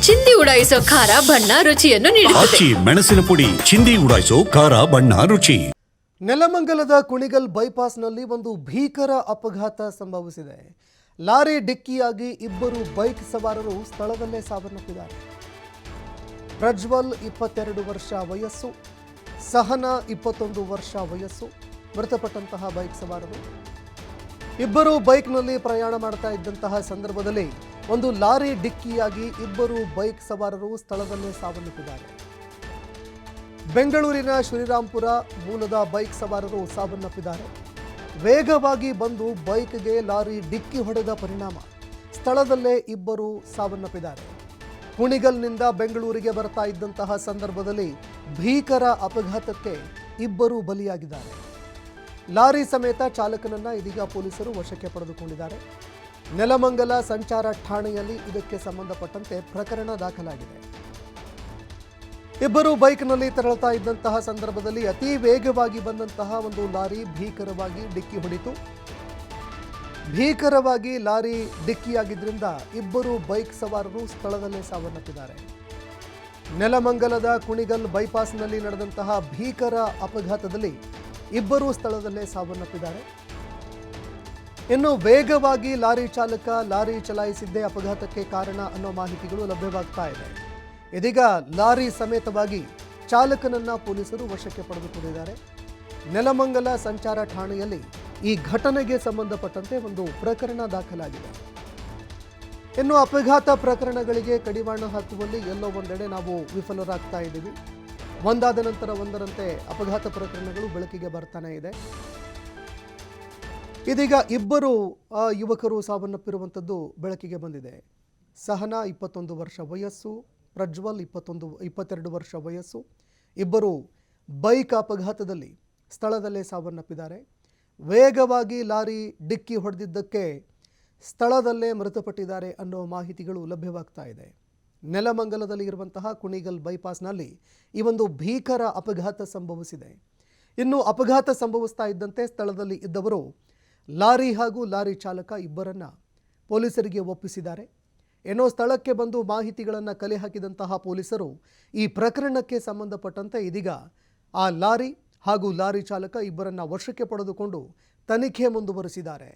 ಚಿಂದಿ ಉಡಾಯಿಸೋ ಖಾರ ಬಣ್ಣ ರುಚಿಯನ್ನು ನೀಡುತ್ತದೆ. ಆಚಿ ಮೆಣಸಿನ ಪುಡಿ ಚಿಂದಿ ಉಡಾಯಿಸೋ ಖಾರ ಬಣ್ಣ ರುಚಿ. ನೆಲಮಂಗಲದ ಕುಣಿಗಲ್ ಬೈಪಾಸ್ನಲ್ಲಿ ಒಂದು ಭೀಕರ ಅಪಘಾತ ಸಂಭವಿಸಿದೆ. ಲಾರಿ ಡಿಕ್ಕಿಯಾಗಿ ಇಬ್ಬರು ಬೈಕ್ ಸವಾರರು ಸ್ಥಳದಲ್ಲೇ ಸಾವನ್ನಪ್ಪಿದ್ದಾರೆ. ಪ್ರಜ್ವಲ್ 22 ವರ್ಷ ವಯಸ್ಸು, ಸಹನಾ 21 ವರ್ಷ ವಯಸ್ಸು ಮೃತಪಟ್ಟಂತಹ ಬೈಕ್ ಸವಾರರು. ಇಬ್ಬರು ಬೈಕ್ನಲ್ಲಿ ಪ್ರಯಾಣ ಮಾಡ್ತಾ ಇದ್ದಂತಹ ಸಂದರ್ಭದಲ್ಲಿ ಒಂದು ಲಾರಿ ಡಿಕ್ಕಿಯಾಗಿ ಇಬ್ಬರು ಬೈಕ್ ಸವಾರರು ಸ್ಥಳದಲ್ಲೇ ಸಾವನ್ನಪ್ಪಿದ್ದಾರೆ. ಬೆಂಗಳೂರಿನ ಶ್ರೀರಾಂಪುರ ಮೂಲದ ಬೈಕ್ ಸವಾರರು ಸಾವನ್ನಪ್ಪಿದ್ದಾರೆ. ವೇಗವಾಗಿ ಬಂದು ಬೈಕ್ಗೆ ಲಾರಿ ಡಿಕ್ಕಿ ಹೊಡೆದ ಪರಿಣಾಮ ಸ್ಥಳದಲ್ಲೇ ಇಬ್ಬರು ಸಾವನ್ನಪ್ಪಿದ್ದಾರೆ. ಕುಣಿಗಲ್ನಿಂದ ಬೆಂಗಳೂರಿಗೆ ಬರ್ತಾ ಇದ್ದಂತಹ ಸಂದರ್ಭದಲ್ಲಿ ಭೀಕರ ಅಪಘಾತಕ್ಕೆ ಇಬ್ಬರು ಬಲಿಯಾಗಿದ್ದಾರೆ. ಲಾರಿ ಸಮೇತ ಚಾಲಕನನ್ನ ಇದೀಗ ಪೊಲೀಸರು ವಶಕ್ಕೆ ಪಡೆದುಕೊಂಡಿದ್ದಾರೆ. ನೆಲಮಂಗಲ ಸಂಚಾರ ಠಾಣೆಯಲ್ಲಿ ಇದಕ್ಕೆ ಸಂಬಂಧಪಟ್ಟಂತೆ ಪ್ರಕರಣ ದಾಖಲಾಗಿದೆ. ಇಬ್ಬರು ಬೈಕ್ನಲ್ಲಿ ತೆರಳುತ್ತಾ ಇದ್ದಂತಹ ಸಂದರ್ಭದಲ್ಲಿ ಅತಿ ವೇಗವಾಗಿ ಬಂದಂತಹ ಒಂದು ಲಾರಿ ಭೀಕರವಾಗಿ ಡಿಕ್ಕಿ ಹೊಡಿತು. ಭೀಕರವಾಗಿ ಲಾರಿ ಡಿಕ್ಕಿಯಾಗಿದ್ದರಿಂದ ಇಬ್ಬರು ಬೈಕ್ ಸವಾರರು ಸ್ಥಳದಲ್ಲೇ ಸಾವನ್ನಪ್ಪಿದ್ದಾರೆ. ನೆಲಮಂಗಲದ ಕುಣಿಗಲ್ ಬೈಪಾಸ್ನಲ್ಲಿ ನಡೆದಂತಹ ಭೀಕರ ಅಪಘಾತದಲ್ಲಿ ಇಬ್ಬರು ಸ್ಥಳದಲ್ಲೇ ಸಾವನ್ನಪ್ಪಿದ್ದಾರೆ. ಇನ್ನು ವೇಗವಾಗಿ ಲಾರಿ ಚಾಲಕ ಲಾರಿ ಚಲಾಯಿಸಿದ್ದೇ ಅಪಘಾತಕ್ಕೆ ಕಾರಣ ಅನ್ನೋ ಮಾಹಿತಿಗಳು ಲಭ್ಯವಾಗ್ತಾ ಇದೆ. ಇದೀಗ ಲಾರಿ ಸಮೇತವಾಗಿ ಚಾಲಕನನ್ನ ಪೊಲೀಸರು ವಶಕ್ಕೆ ಪಡೆದುಕೊಂಡಿದ್ದಾರೆ. ನೆಲಮಂಗಲ ಸಂಚಾರ ಠಾಣೆಯಲ್ಲಿ ಈ ಘಟನೆಗೆ ಸಂಬಂಧಪಟ್ಟಂತೆ ಒಂದು ಪ್ರಕರಣ ದಾಖಲಾಗಿದೆ. ಇನ್ನು ಅಪಘಾತ ಪ್ರಕರಣಗಳಿಗೆ ಕಡಿವಾಣ ಹಾಕುವಲ್ಲಿ ಎಲ್ಲೋ ಒಂದೆಡೆ ನಾವು ವಿಫಲರಾಗ್ತಾ ಇದ್ದೀವಿ. ಒಂದಾದ ನಂತರ ಒಂದರಂತೆ ಅಪಘಾತ ಪ್ರಕರಣಗಳು ಬೆಳಕಿಗೆ ಬರ್ತಾನೆ ಇದೆ. ಇದೀಗ ಇಬ್ಬರು ಯುವಕರು ಸಾವನ್ನಪ್ಪಿರುವಂಥದ್ದು ಬೆಳಕಿಗೆ ಬಂದಿದೆ. ಸಹನಾ 21 ವರ್ಷ ವಯಸ್ಸು, ಪ್ರಜ್ವಲ್ 22 ವರ್ಷ ವಯಸ್ಸು. ಇಬ್ಬರು ಬೈಕ್ ಅಪಘಾತದಲ್ಲಿ ಸ್ಥಳದಲ್ಲೇ ಸಾವನ್ನಪ್ಪಿದ್ದಾರೆ. ವೇಗವಾಗಿ ಲಾರಿ ಡಿಕ್ಕಿ ಹೊಡೆದಿದ್ದಕ್ಕೆ ಸ್ಥಳದಲ್ಲೇ ಮೃತಪಟ್ಟಿದ್ದಾರೆ ಅನ್ನೋ ಮಾಹಿತಿಗಳು ಲಭ್ಯವಾಗ್ತಾ ಇದೆ. ನೆಲಮಂಗಲದಲ್ಲಿ ಇರುವಂತಹ ಕುಣಿಗಲ್ ಬೈಪಾಸ್ನಲ್ಲಿ ಈ ಒಂದು ಭೀಕರ ಅಪಘಾತ ಸಂಭವಿಸಿದೆ. ಇನ್ನು ಅಪಘಾತ ಸಂಭವಿಸ್ತಾ ಇದ್ದಂತೆ ಸ್ಥಳದಲ್ಲಿ ಇದ್ದವರು ಲಾರಿ ಹಾಗೂ ಲಾರಿ ಚಾಲಕ ಇಬ್ಬರನ್ನ ಪೊಲೀಸರಿಗೆ ಒಪ್ಪಿಸಿದ್ದಾರೆ. ಏನೋ ಸ್ಥಳಕ್ಕೆ ಬಂದು ಮಾಹಿತಿಗಳನ್ನು ಕಲೆ ಹಾಕಿದಂತಹ ಪೊಲೀಸರು ಈ ಪ್ರಕರಣಕ್ಕೆ ಸಂಬಂಧಪಟ್ಟಂತೆ ಇದೀಗ ಆ ಲಾರಿ ಹಾಗೂ ಲಾರಿ ಚಾಲಕ ಇಬ್ಬರನ್ನ ವಶಕ್ಕೆ ಪಡೆದುಕೊಂಡು ತನಿಖೆ ಮುಂದುವರಿಸಿದ್ದಾರೆ.